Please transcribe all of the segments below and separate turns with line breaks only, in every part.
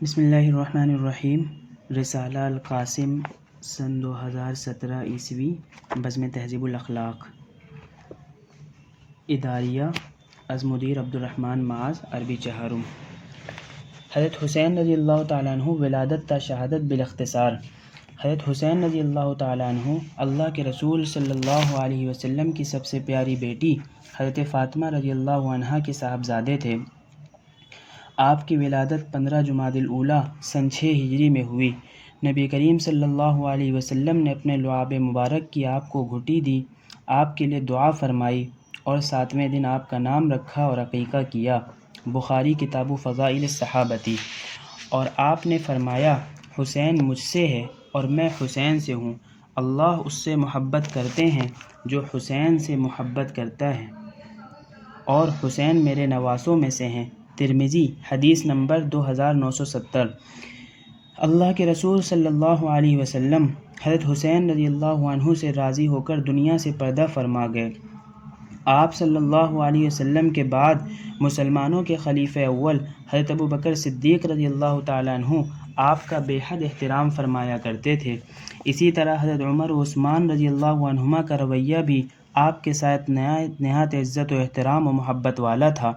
بسم اللہ الرحمن الرحیم۔ رسالہ القاسم سن 2017 عیسوی، بزم تہذیب الاخلاق، اداریہ از مدیر عبدالرحمن معاذ، عربی چہارم۔ حضرت حسین رضی اللہ تعالیٰ عنہ ولادت تا شہادت بالاختصار۔ حضرت حسین رضی اللہ تعالیٰ عنہ اللہ کے رسول صلی اللہ علیہ وسلم کی سب سے پیاری بیٹی حضرت فاطمہ رضی اللہ عنہا کے صاحبزادے تھے۔ آپ کی ولادت 15 جمادی الاولیٰ سن 6 ہجری میں ہوئی۔ نبی کریم صلی اللہ علیہ وسلم نے اپنے لعاب مبارک کی آپ کو گھٹی دی، آپ کے لیے دعا فرمائی اور 7ویں دن آپ کا نام رکھا اور عقیقہ کیا۔ بخاری کتاب فضائل الصحابتی۔ اور آپ نے فرمایا، حسین مجھ سے ہے اور میں حسین سے ہوں، اللہ اس سے محبت کرتے ہیں جو حسین سے محبت کرتا ہے، اور حسین میرے نواسوں میں سے ہیں۔ ترمذی حدیث نمبر 2970۔ اللہ کے رسول صلی اللہ علیہ وسلم حضرت حسین رضی اللہ عنہ سے راضی ہو کر دنیا سے پردہ فرما گئے۔ آپ صلی اللہ علیہ وسلم کے بعد مسلمانوں کے خلیفہ اول حضرت ابوبکر صدیق رضی اللہ تعالیٰ عنہ آپ کا بے حد احترام فرمایا کرتے تھے۔ اسی طرح حضرت عمر و عثمان رضی اللہ عنہما کا رویہ بھی آپ کے ساتھ نہایت عزت و احترام و محبت والا تھا۔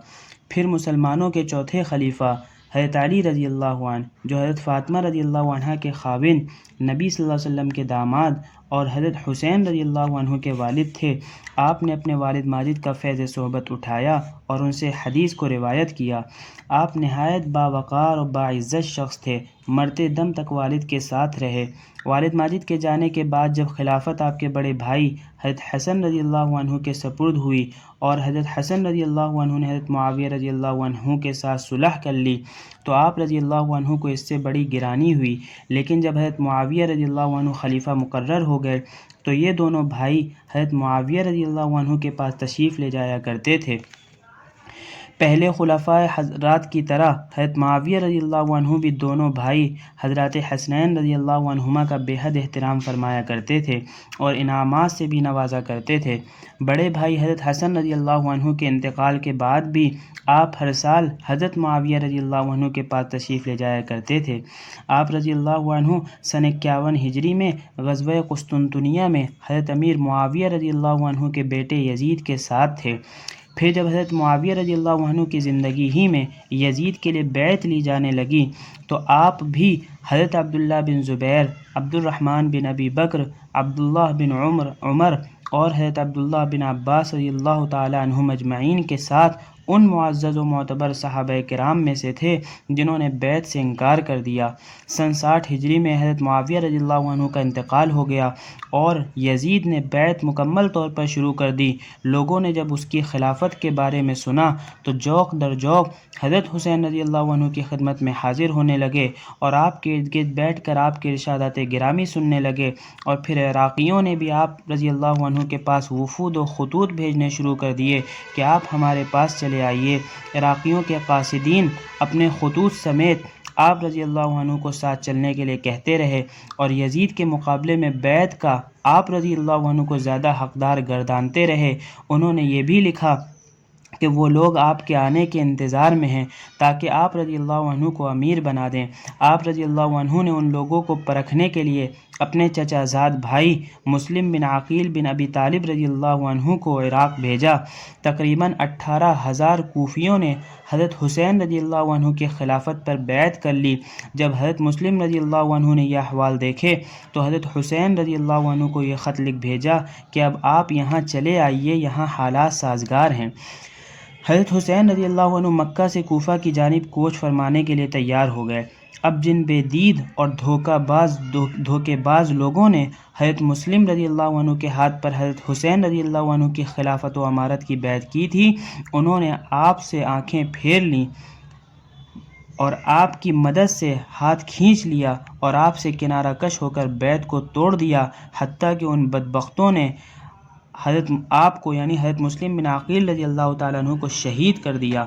پھر مسلمانوں کے چوتھے خلیفہ حضرت علی رضی اللہ عنہ، جو حضرت فاطمہ رضی اللہ عنہ کے خاوند، نبی صلی اللہ علیہ وسلم کے داماد اور حضرت حسین رضی اللہ عنہ کے والد تھے، آپ نے اپنے والد ماجد کا فیض صحبت اٹھایا اور ان سے حدیث کو روایت کیا۔ آپ نہایت باوقار اور باعزت شخص تھے، مرتے دم تک والد کے ساتھ رہے۔ والد ماجد کے جانے کے بعد جب خلافت آپ کے بڑے بھائی حضرت حسن رضی اللہ عنہ کے سپرد ہوئی اور حضرت حسن رضی اللہ عنہ نے حضرت معاویہ رضی اللہ عنہ کے ساتھ صلح کر لی تو آپ رضی اللہ عنہ کو اس سے بڑی گرانی ہوئی۔ لیکن جب حضرت معاویہ رضی اللہ عنہ خلیفہ مقرر ہو گئے تو یہ دونوں بھائی حضرت معاویہ رضی اللہ عنہ کے پاس تشریف لے جایا کرتے تھے۔ پہلے خلفائے حضرات کی طرح حضرت معاویہ رضی اللہ عنہ بھی دونوں بھائی حضرات حسنین رضی اللہ عنہما کا بے حد احترام فرمایا کرتے تھے اور انعامات سے بھی نوازا کرتے تھے۔ بڑے بھائی حضرت حسن رضی اللہ عنہ کے انتقال کے بعد بھی آپ ہر سال حضرت معاویہ رضی اللہ عنہ کے پاس تشریف لے جایا کرتے تھے۔ آپ رضی اللہ عنہ سن 51 ہجری میں غزوہ قسطنطنیہ میں حضرت امیر معاویہ رضی اللہ عنہ کے بیٹے یزید کے ساتھ تھے۔ پھر جب حضرت معاویہ رضی اللہ عنہ کی زندگی ہی میں یزید کے لیے بیعت لی جانے لگی تو آپ بھی حضرت عبداللہ بن زبیر، عبد الرحمن بن ابی بکر، عبداللہ بن عمر اور حضرت عبداللہ بن عباس رضی اللہ تعالی عنہم اجمعین کے ساتھ ان معزز و معتبر صحابہ کرام میں سے تھے جنہوں نے بیعت سے انکار کر دیا۔ سن 60 ہجری میں حضرت معاویہ رضی اللہ عنہ کا انتقال ہو گیا اور یزید نے بیعت مکمل طور پر شروع کر دی۔ لوگوں نے جب اس کی خلافت کے بارے میں سنا تو جوق در جوق حضرت حسین رضی اللہ عنہ کی خدمت میں حاضر ہونے لگے اور آپ کے ارد گرد بیٹھ کر آپ کے ارشادات گرامی سننے لگے، اور پھر عراقیوں نے بھی آپ رضی اللہ عنہ کے پاس وفود و خطوط بھیجنے شروع کر دیے کہ آپ ہمارے پاس چلے آئیے۔ عراقیوں کے قاصدین اپنے خطوط سمیت آپ رضی اللہ عنہ کو ساتھ چلنے کے لیے کہتے رہے اور یزید کے مقابلے میں بیعت کا آپ رضی اللہ عنہ کو زیادہ حقدار گردانتے رہے۔ انہوں نے یہ بھی لکھا کہ وہ لوگ آپ کے آنے کے انتظار میں ہیں تاکہ آپ رضی اللہ عنہ کو امیر بنا دیں۔ آپ رضی اللہ عنہ نے ان لوگوں کو پرکھنے کے لیے اپنے چچا زاد بھائی مسلم بن عقیل بن ابی طالب رضی اللہ عنہ کو عراق بھیجا۔ تقریباً 18,000 کوفیوں نے حضرت حسین رضی اللہ عنہ کی خلافت پر بیعت کر لی۔ جب حضرت مسلم رضی اللہ عنہ نے یہ احوال دیکھے تو حضرت حسین رضی اللہ عنہ کو یہ خط لکھ بھیجا کہ اب آپ یہاں چلے آئیے، یہاں حالات سازگار ہیں۔ حضرت حسین رضی اللہ عنہ مکہ سے کوفہ کی جانب کوچ فرمانے کے لیے تیار ہو گئے۔ اب جن بے دید اور دھوکے باز لوگوں نے حضرت مسلم رضی اللہ عنہ کے ہاتھ پر حضرت حسین رضی اللہ عنہ کی خلافت و امارت کی بیعت کی تھی، انہوں نے آپ سے آنکھیں پھیر لیں اور آپ کی مدد سے ہاتھ کھینچ لیا اور آپ سے کنارہ کش ہو کر بیعت کو توڑ دیا، حتیٰ کہ ان بدبختوں نے حضرت آپ کو یعنی حضرت مسلم بن عقیل رضی اللہ تعالیٰ عنہ کو شہید کر دیا۔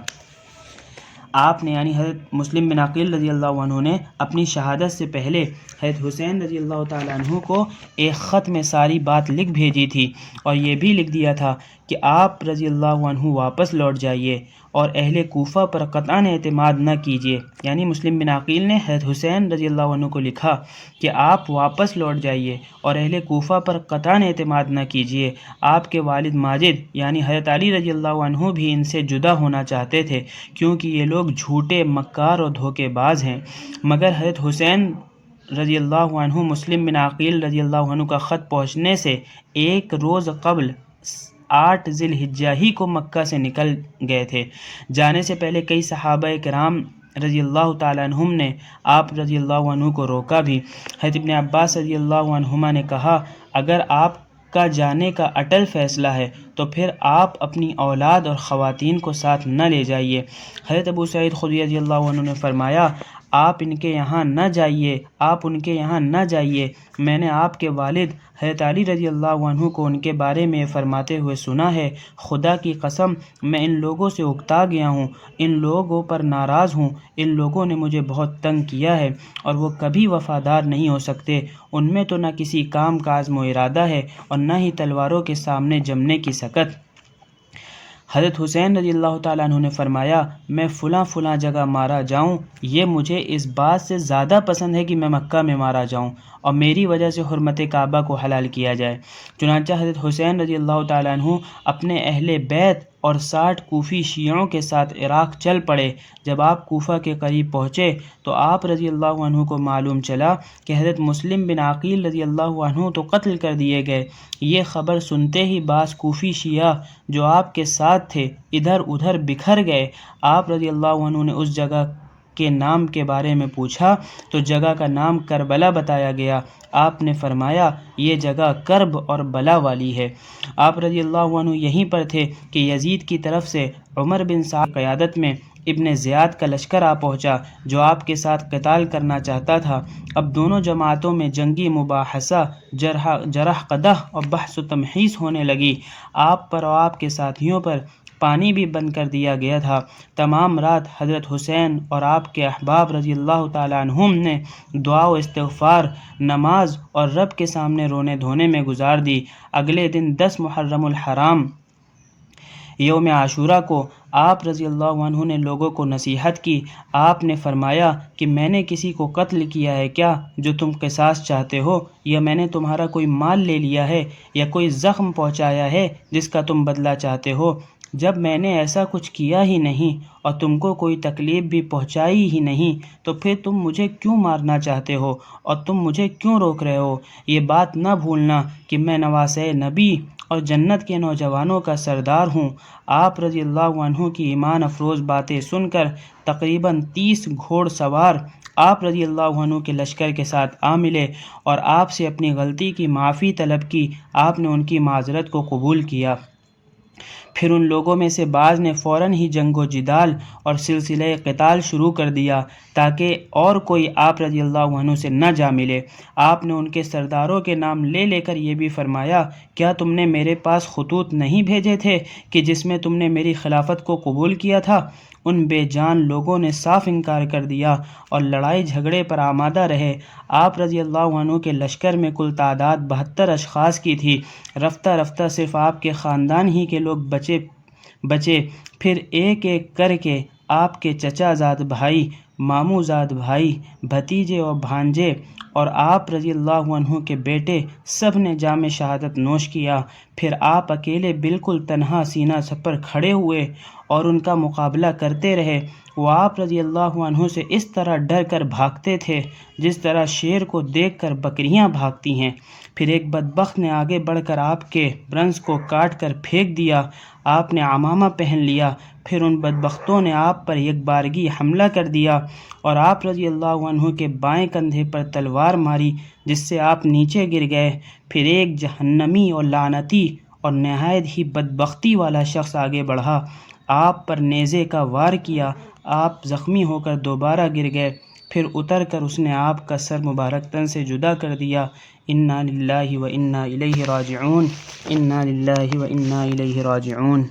آپ نے یعنی حضرت مسلم بن عقیل رضی اللہ عنہ نے اپنی شہادت سے پہلے حضرت حسین رضی اللہ تعالیٰ عنہ کو ایک خط میں ساری بات لکھ بھیجی تھی اور یہ بھی لکھ دیا تھا کہ آپ رضی اللہ عنہ واپس لوٹ جائیے اور اہل کوفہ پر قطعاً اعتماد نہ کیجیے۔ یعنی مسلم بن عقیل نے حضرت حسین رضی اللہ عنہ کو لکھا کہ آپ واپس لوٹ جائیے اور اہل کوفہ پر قطعاً اعتماد نہ کیجیے۔ آپ کے والد ماجد یعنی حضرت علی رضی اللہ عنہ بھی ان سے جدا ہونا چاہتے تھے، کیونکہ یہ لوگ جھوٹے، مکار اور دھوکے باز ہیں۔ مگر حضرت حسین رضی اللہ عنہ مسلم بن عقیل رضی اللہ عنہ کا خط پہنچنے سے ایک روز قبل 8 ذی الحجہ ہی کو مکہ سے نکل گئے تھے۔ جانے سے پہلے کئی صحابہ کرام رضی اللہ تعالیٰ عنہم نے آپ رضی اللہ عنہ کو روکا بھی۔ حضرت ابن عباس رضی اللہ عنہما نے کہا، اگر آپ کا جانے کا اٹل فیصلہ ہے تو پھر آپ اپنی اولاد اور خواتین کو ساتھ نہ لے جائیے۔ حضرت ابو سعید خدری رضی اللہ عنہ نے فرمایا، آپ ان کے یہاں نہ جائیے، آپ ان کے یہاں نہ جائیے۔ میں نے آپ کے والد حضرت علی رضی اللہ عنہ کو ان کے بارے میں فرماتے ہوئے سنا ہے، خدا کی قسم میں ان لوگوں سے اکتا گیا ہوں، ان لوگوں پر ناراض ہوں، ان لوگوں نے مجھے بہت تنگ کیا ہے اور وہ کبھی وفادار نہیں ہو سکتے۔ ان میں تو نہ کسی کام کا عزم و ارادہ ہے اور نہ ہی تلواروں کے سامنے جمنے کی سکت۔ حضرت حسین رضی اللہ تعالیٰ عنہ نے فرمایا، میں فلاں فلاں جگہ مارا جاؤں، یہ مجھے اس بات سے زیادہ پسند ہے کہ میں مکہ میں مارا جاؤں اور میری وجہ سے حرمت کعبہ کو حلال کیا جائے۔ چنانچہ حضرت حسین رضی اللہ تعالیٰ عنہ اپنے اہل بیت اور 60 کوفی شیعوں کے ساتھ عراق چل پڑے۔ جب آپ کوفہ کے قریب پہنچے تو آپ رضی اللہ عنہ کو معلوم چلا کہ حضرت مسلم بن عقیل رضی اللہ عنہ تو قتل کر دیے گئے۔ یہ خبر سنتے ہی بعض کوفی شیعہ جو آپ کے ساتھ تھے ادھر ادھر بکھر گئے۔ آپ رضی اللہ عنہ نے اس جگہ کے نام کے بارے میں پوچھا تو جگہ کا نام کربلا بتایا گیا۔ آپ نے فرمایا، یہ جگہ کرب اور بلا والی ہے۔ آپ رضی اللہ عنہ یہیں پر تھے کہ یزید کی طرف سے عمر بن سعد کی قیادت میں ابن زیاد کا لشکر آ پہنچا جو آپ کے ساتھ قتال کرنا چاہتا تھا۔ اب دونوں جماعتوں میں جنگی مباحثہ، جرح قدح اور بحث و تمحیص ہونے لگی۔ آپ پر اور آپ کے ساتھیوں پر پانی بھی بند کر دیا گیا تھا۔ تمام رات حضرت حسین اور آپ کے احباب رضی اللہ تعالیٰ عنہم نے دعا و استغفار، نماز اور رب کے سامنے رونے دھونے میں گزار دی۔ اگلے دن 10 محرم الحرام یوم عاشوراء کو آپ رضی اللہ عنہ نے لوگوں کو نصیحت کی۔ آپ نے فرمایا کہ میں نے کسی کو قتل کیا ہے کیا جو تم قصاص چاہتے ہو، یا میں نے تمہارا کوئی مال لے لیا ہے یا کوئی زخم پہنچایا ہے جس کا تم بدلہ چاہتے ہو؟ جب میں نے ایسا کچھ کیا ہی نہیں اور تم کو کوئی تکلیف بھی پہنچائی ہی نہیں تو پھر تم مجھے کیوں مارنا چاہتے ہو اور تم مجھے کیوں روک رہے ہو؟ یہ بات نہ بھولنا کہ میں نواسۂ نبی اور جنت کے نوجوانوں کا سردار ہوں۔ آپ رضی اللہ عنہ کی ایمان افروز باتیں سن کر تقریباً 30 گھوڑ سوار آپ رضی اللہ عنہ کے لشکر کے ساتھ آ ملے اور آپ سے اپنی غلطی کی معافی طلب کی۔ آپ نے ان کی معذرت کو قبول کیا۔ پھر ان لوگوں میں سے بعض نے فوراً ہی جنگ و جدال اور سلسلہ قتال شروع کر دیا تاکہ اور کوئی آپ رضی اللہ عنہ سے نہ جا ملے۔ آپ نے ان کے سرداروں کے نام لے لے کر یہ بھی فرمایا، کیا تم نے میرے پاس خطوط نہیں بھیجے تھے کہ جس میں تم نے میری خلافت کو قبول کیا تھا؟ ان بے جان لوگوں نے صاف انکار کر دیا اور لڑائی جھگڑے پر آمادہ رہے۔ آپ رضی اللہ عنہ کے لشکر میں کل تعداد 72 اشخاص کی تھی۔ رفتہ رفتہ صرف آپ کے خاندان ہی کے لوگ بچے۔ پھر ایک ایک کر کے آپ کے چچا زاد بھائی، ماموں زاد بھائی، بھتیجے اور بھانجے اور آپ رضی اللہ عنہ کے بیٹے سب نے جام شہادت نوش کیا۔ پھر آپ اکیلے بالکل تنہا سینہ سپر کھڑے ہوئے اور ان کا مقابلہ کرتے رہے۔ وہ آپ رضی اللہ عنہ سے اس طرح ڈر کر بھاگتے تھے جس طرح شیر کو دیکھ کر بکریاں بھاگتی ہیں۔ پھر ایک بدبخت نے آگے بڑھ کر آپ کے برنس کو کاٹ کر پھینک دیا۔ آپ نے عمامہ پہن لیا۔ پھر ان بدبختوں نے آپ پر یک بارگی حملہ کر دیا اور آپ رضی اللہ عنہ کے بائیں کندھے پر تلوار ماری جس سے آپ نیچے گر گئے۔ پھر ایک جہنمی اور لعنتی اور نہایت ہی بدبختی والا شخص آگے بڑھا، آپ پر نیزے کا وار کیا، آپ زخمی ہو کر دوبارہ گر گئے۔ پھر اتر کر اس نے آپ کا سر مبارک تن سے جدا کر دیا۔ انا للہ و انا الیہ راجعون، انا للہ و انا الیہ راجعون۔